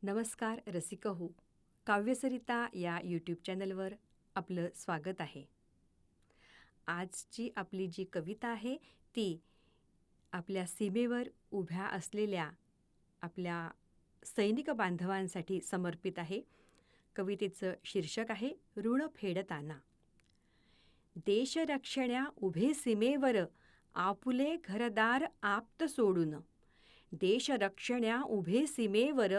नमस्कार रसिक हो, काव्यसरिता या यूट्यूब चॅनलवर आपलं स्वागत आहे. आजची आपली जी कविता आहे ती आपल्या सीमेवर उभ्या असलेल्या आपल्या सैनिक बांधवांसाठी समर्पित आहे. कवितेचं शीर्षक आहे ऋण फेडताना. देशरक्षण्या उभे सीमेवर, आपुले घरदार आप्त सोडून. देशरक्षण्या उभे सीमेवर,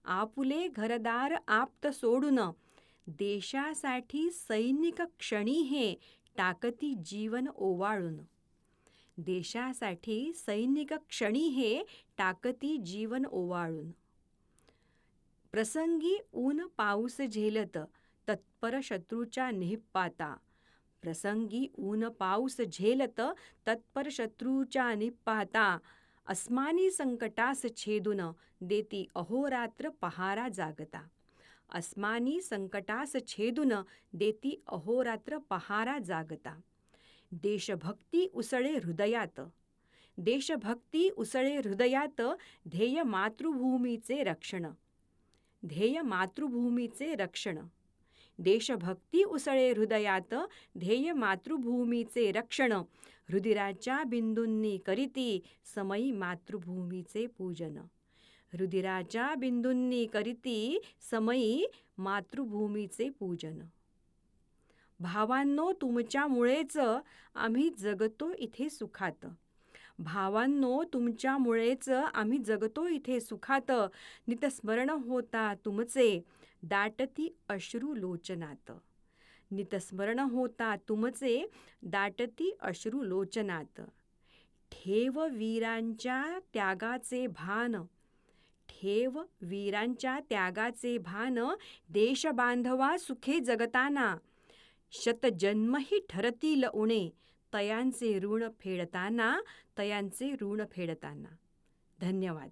आपुले घरदार आप्त सोडून. देशासाठी सैनिक क्षणी हे, टाकती जीवन ओवाळून. देशासाठी सैनिक क्षणी हे, टाकती जीवन ओवाळून. प्रसंगी ऊन पाऊस झेलत, तत्पर शत्रूच्या निःपाता. प्रसंगी ऊन पाऊस झेलत, तत्पर शत्रूच्या निःपाता. अस्मानी संकटास छेदून, देती अहोरात्र पहारा जागता. अस्मानी संकटास छेदून, देती अहोरात्र पहारा जागता. देशभक्ती उसळे हृदयात, देशभक्ती उसळे हृदयात. ध्येय मातृभूमीचे रक्षण, ध्येय मातृभूमीचे रक्षण. देशभक्ती उसळे हृदयात, ध्येय मातृभूमीचे रक्षण. रुधिराच्या बिंदूंनी करीती, समयी मातृभूमीचे पूजन. रुधिराच्या बिंदूंनी करीती, समयी मातृभूमीचे पूजन. भावांनो तुमच्यामुळेच आम्ही जगतो इथे सुखात. भावांनो तुमच्यामुळेच आम्ही जगतो इथे सुखात. नितस्मरण होता तुमचे, दाटती अश्रू लोचनात. नितस्मरण होता तुमचे, दाटती अश्रू लोचनात. ठेव वीरांच्या त्यागाचे भान, ठेव वीरांच्या त्यागाचे भान. देशबांधवा सुखे जगताना, शतजन्मही ठरतील उणे. तयांचे ऋण फेडताना, तयांचे ऋण फेडताना. धन्यवाद.